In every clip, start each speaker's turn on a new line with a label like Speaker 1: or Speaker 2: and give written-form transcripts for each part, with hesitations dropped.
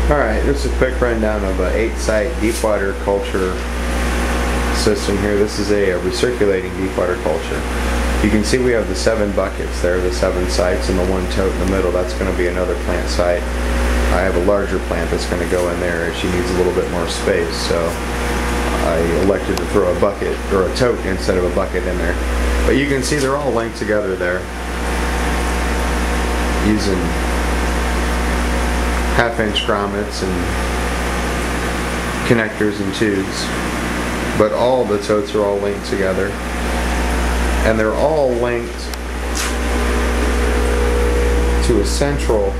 Speaker 1: Alright, this is a quick rundown of an 8-site deep water culture system here. This is a recirculating deep water culture. You can see we have the 7 buckets there, the 7 sites, and the 1 tote in the middle. That's going to be another plant site. I have a larger plant that's going to go in there as she needs a little bit more space, so I elected to throw a bucket or a tote instead of a bucket in there. But you can see they're all linked together there using half-inch grommets and connectors and tubes. But all the totes are all linked together, and they're all linked to a central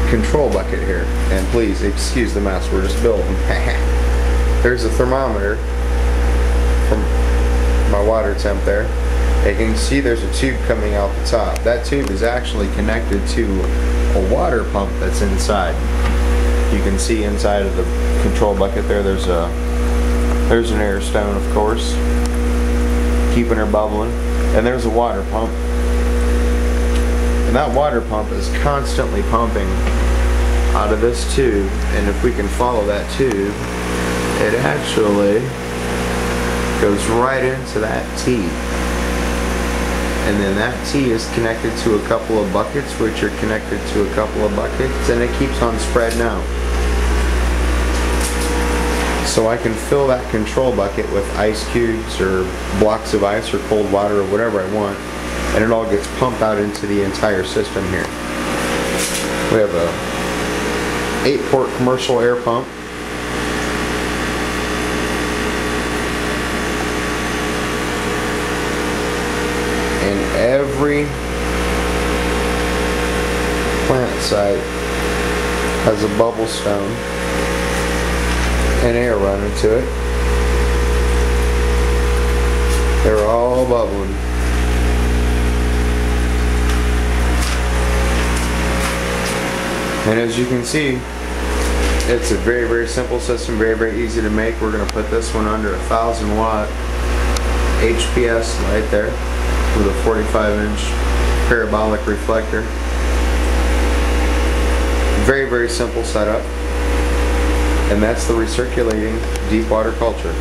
Speaker 1: control bucket here. And please excuse the mess, we're just building. There's a thermometer from my water temp there. You can see there's a tube coming out the top. That tube is actually connected to a water pump that's inside. You can see inside of the control bucket there, there's an air stone, of course, keeping her bubbling, and there's a water pump. And that water pump is constantly pumping out of this tube, and if we can follow that tube, it actually goes right into that T. And then that T is connected to a couple of buckets, which are connected to a couple of buckets, and it keeps on spreading out. So I can fill that control bucket with ice cubes or blocks of ice or cold water or whatever I want, and it all gets pumped out into the entire system here. We have a 8-port commercial air pump. And every plant site has a bubble stone and air running to it. They're all bubbling. And as you can see, it's a very, very simple system, very, very easy to make. We're going to put this one under a 1,000-watt HPS light there with a 45-inch parabolic reflector. Very, very simple setup. And that's the recirculating deep water culture.